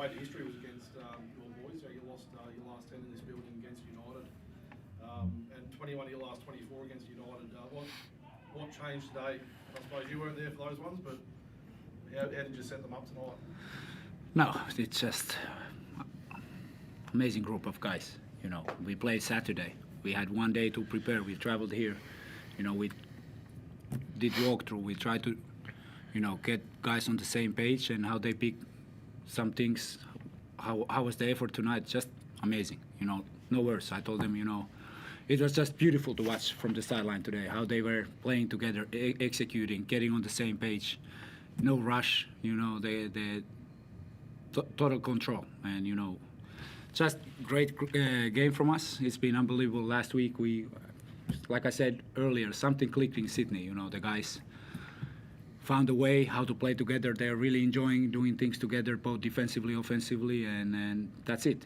way to history was against your boys. You lost your last 10 in this building against United, and 21 of your last 24 against United. What changed today? I suppose you weren't there for those ones, but how did you set them up tonight? No, it's just amazing group of guys. We played Saturday. We had one day to prepare. We traveled here. We did walkthrough. We tried to, get guys on the same page and how they pick some things. How was the effort tonight? Just amazing. No words. I told them, it was just beautiful to watch from the sideline today. How they were playing together, executing, getting on the same page. No rush. They total control, and just great game from us. It's been unbelievable. Last week we, like I said earlier, something clicked in Sydney. The guys found a way how to play together. They're really enjoying doing things together, both defensively, offensively, and that's it.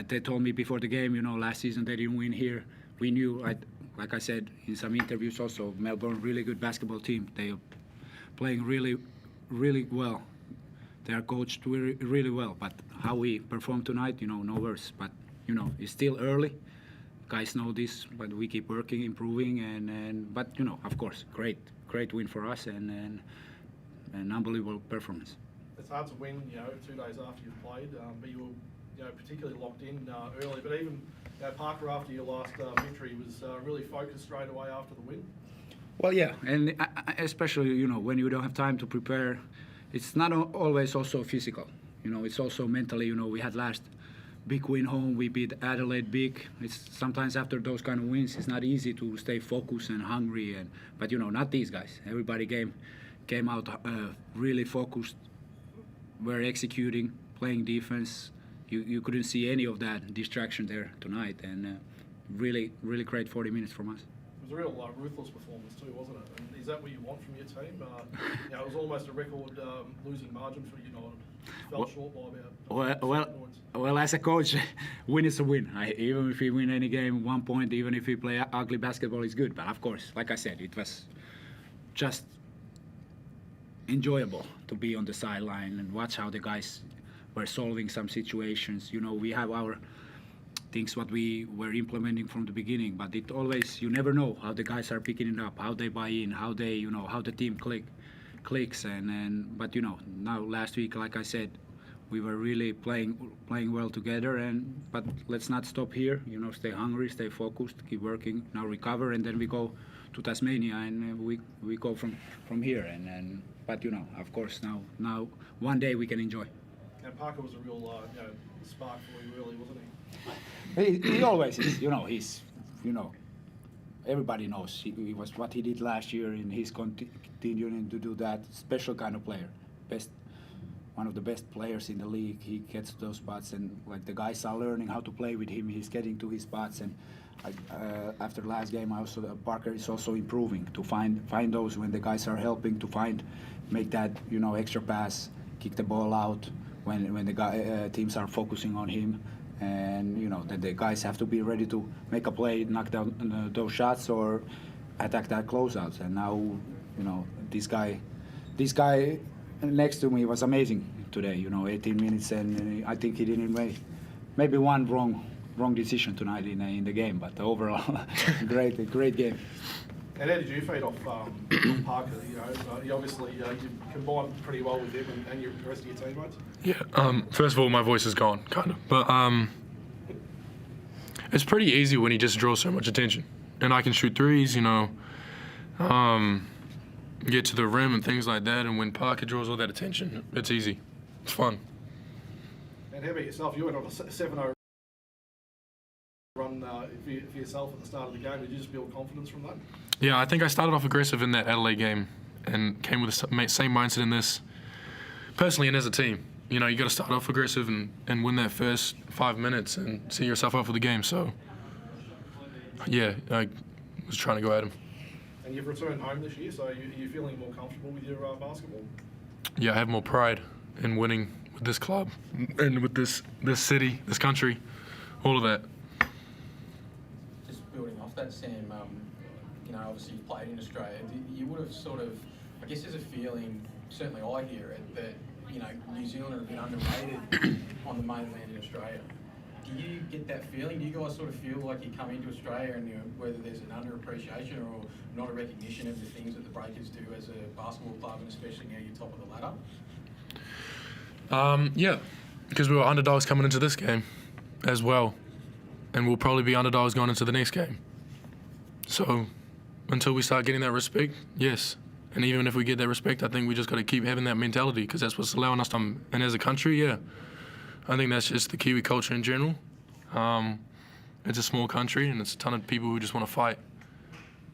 They told me before the game, last season they didn't win here. We knew, like I said in some interviews also, Melbourne, really good basketball team. They are playing really, really well. They are coached really well, but how we perform tonight, no words. But it's still early. Guys know this, but we keep working, improving, but of course, great win for us and an unbelievable performance. It's hard to win, 2 days after you've played, but you were, particularly locked in early. But even Parker, after your last victory, was really focused straight away after the win. Well, yeah, and especially when you don't have time to prepare. It's not always also physical, it's also mentally, we had last big win home, we beat Adelaide big. It's sometimes after those kind of wins, it's not easy to stay focused and hungry, but not these guys. Everybody came out really focused, were executing, playing defense. You couldn't see any of that distraction there tonight, and really great 40 minutes from us. It was a real ruthless performance too, wasn't it? And is that what you want from your team? It was almost a record losing margin for United. Fell short by about points. Well, as a coach, win is a win. Even if we win any game, 1 point, even if we play ugly basketball, is good. But of course, like I said, it was just enjoyable to be on the sideline and watch how the guys were solving some situations. We have our things what we were implementing from the beginning, but it always, you never know how the guys are picking it up, how they buy in, how they, how the team clicks, but now last week, like I said, we were really playing well together, but let's not stop here. Stay hungry, stay focused, keep working. Now recover, and then we go to Tasmania, and we go from here. But of course, now one day we can enjoy. And Parker was a real spark for you, really, wasn't he? He always is. He's everybody knows he was what he did last year, and he's continuing to do that. Special kind of player, one of the best players in the league. He gets to those spots, and like the guys are learning how to play with him. He's getting to his spots, and after the last game, Parker is also improving to find those when the guys are helping to make that extra pass, kick the ball out when the teams are focusing on him. And that the guys have to be ready to make a play, knock down those shots, or attack that closeouts. And now, this guy next to me was amazing today. 18 minutes, and I think he didn't make maybe one wrong decision tonight in the game, but overall, great game. And how did you feed off Parker? You obviously you combined pretty well with him and the rest of your teammates. Yeah. First of all, my voice is gone, kind of. But it's pretty easy when he just draws so much attention, and I can shoot threes. Get to the rim and things like that. And when Parker draws all that attention, it's easy. It's fun. And how about yourself? You went on a 7-0 run for yourself at the start of the game. Did you just build confidence from that? Yeah, I think I started off aggressive in that Adelaide game and came with the same mindset in this, personally and as a team. You got to start off aggressive and win that first 5 minutes and see yourself up for the game. So, yeah, I was trying to go at him. And you've returned home this year, so are you feeling more comfortable with your basketball? Yeah, I have more pride in winning with this club and with this city, this country, all of that. Just building off that, Sam, obviously you played in Australia. You would have sort of, I guess there's a feeling, certainly I hear it, that New Zealand are a bit underrated on the mainland in Australia. Do you get that feeling? Do you guys sort of feel like you come into Australia and whether there's an underappreciation or not a recognition of the things that the Breakers do as a basketball club, and especially now you're top of the ladder? Yeah, because we were underdogs coming into this game as well, and we'll probably be underdogs going into the next game. So until we start getting that respect, yes. And even if we get that respect, I think we just got to keep having that mentality because that's what's allowing us to. And as a country, yeah, I think that's just the Kiwi culture in general. It's a small country and it's a ton of people who just want to fight.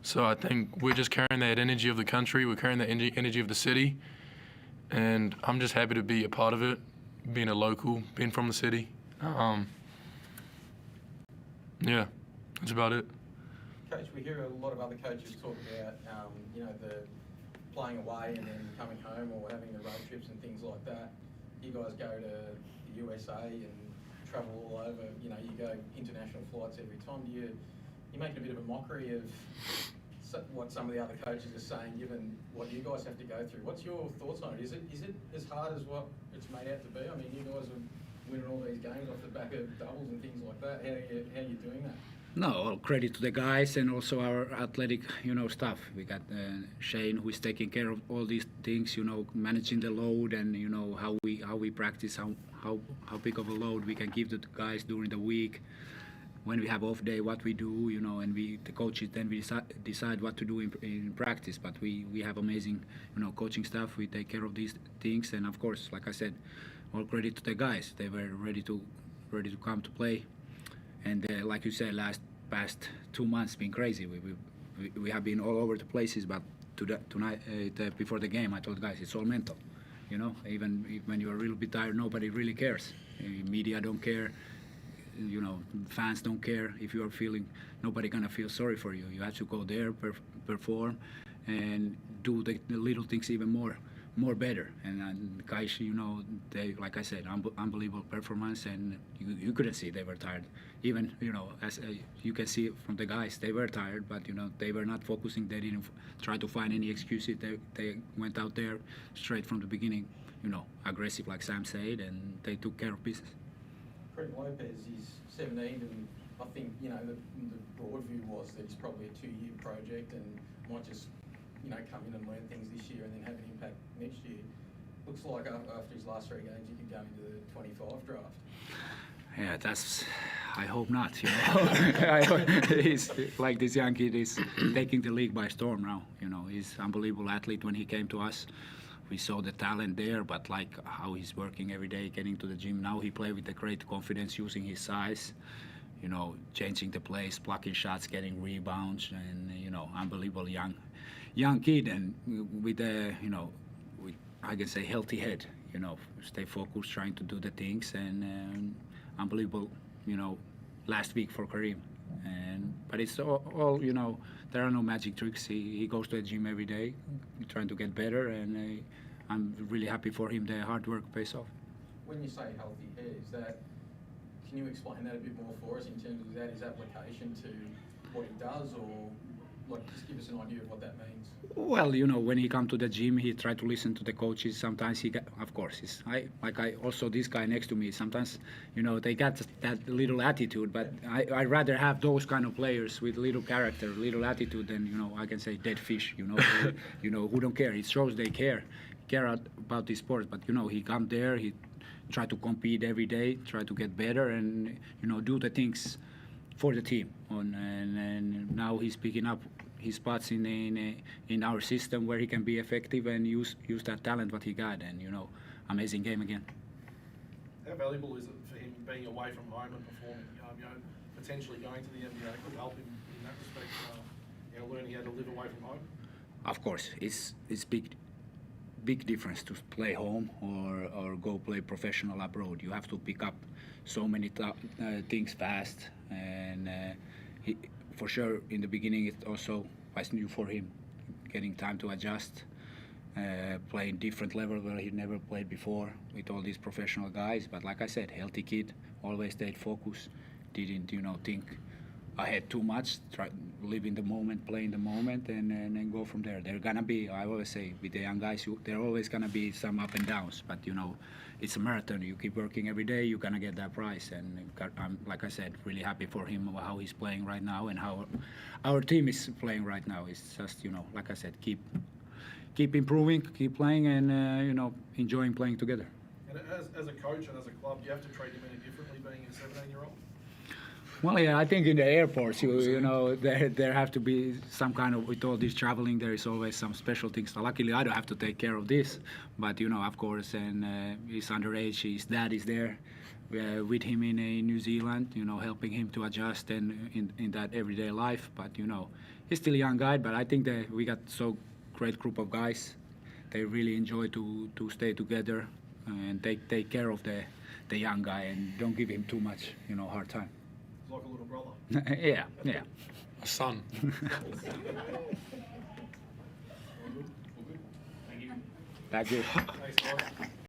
So I think we're just carrying that energy of the country. We're carrying that energy of the city. And I'm just happy to be a part of it, being a local, being from the city. Yeah, that's about it. Coach, we hear a lot of other coaches talk about, the playing away and then coming home or having the road trips and things like that. You guys go to the USA and travel all over. You go international flights every time. You're making a bit of a mockery of what some of the other coaches are saying, given what you guys have to go through. What's your thoughts on it? Is it as hard as what it's made out to be? I mean, you guys are winning all these games off the back of doubles and things like that. How are you doing that? No, all credit to the guys and also our athletic, staff. We got Shane, who is taking care of all these things, managing the load and how we practice, how big of a load we can give to the guys during the week. When we have off day, what we do, and the coaches then we decide what to do in practice. But we have amazing, coaching staff. We take care of these things, and of course, like I said, all credit to the guys. They were ready to come to play. And like you said, past 2 months been crazy. We have been all over the places, but tonight before the game, I told guys it's all mental. Even when you're a little bit tired, nobody really cares. Media don't care. Fans don't care if you are feeling. Nobody gonna feel sorry for you. You have to go there, perform, and do the little things even more better. And guys, they, like I said, unbelievable performance, and you couldn't see they were tired. Even, as you can see from the guys, they were tired, but they were not focusing. They didn't try to find any excuses. They went out there straight from the beginning, aggressive, like Sam said, and they took care of business. Brent Lopez is 17, and I think the broad view was that it's probably a 2-year project and might just come in and learn things this year and then have an impact next year. Looks like after his last 3 games, he could go into the 25 draft. Yeah, I hope not. He's like this young kid is taking the league by storm now. He's an unbelievable athlete. When he came to us, we saw the talent there, but like how he's working every day, getting to the gym. Now he plays with a great confidence, using his size, changing the plays, blocking shots, getting rebounds, and unbelievable young kid, and with a with, I can say, healthy head. Stay focused, trying to do the things, and unbelievable. Last week for Kareem, but it's all there are no magic tricks. He goes to the gym every day, trying to get better, and I'm really happy for him. The hard work pays off. When you say healthy hair, can you explain that a bit more for us in terms of his application to what he does, or just give us an idea of what that means? Well, when he come to the gym, he try to listen to the coaches. Sometimes of course, also this guy next to me. Sometimes, they got that little attitude, but I rather have those kind of players with little character, little attitude than, I can say dead fish, who don't care. It shows they care about the sport. But, he come there, he try to compete every day, try to get better, and, do the things for the team. And now he's picking up his spots in our system where he can be effective and use that talent what he got, and amazing game again. How valuable is it for him being away from home and performing? Potentially going to the NBA could help him in that respect. Learning how to live away from home. Of course, it's big difference to play home or go play professional abroad. You have to pick up so many things fast, and for sure in the beginning it also was new for him, getting time to adjust, playing different level where he never played before with all these professional guys. But like I said, healthy kid, always stayed focused, didn't think ahead too much. Try live in the moment, play in the moment, and go from there. They're gonna be, I always say, with the young guys, there always gonna be some up and downs. But you know, it's a marathon. You keep working every day, you're gonna get that prize. And I'm, like I said, really happy for him how he's playing right now and how our team is playing right now. It's just, you know, like I said, keep improving, keep playing, and you know, enjoying playing together. And as a coach and as a club, do you have to treat him any differently being a 17-year-old? Well, yeah, I think in the airports, you know, there have to be some kind of, with all this traveling, there is always some special things. So luckily, I don't have to take care of this, but you know, of course, and he's underage. His dad is there with him in New Zealand, you know, helping him to adjust and in that everyday life. But you know, he's still a young guy. But I think that we got so great group of guys. They really enjoy to stay together and take care of the young guy and don't give him too much, you know, hard time. Like a little brother. Yeah. A son. All good? Thank you. Thanks, guys.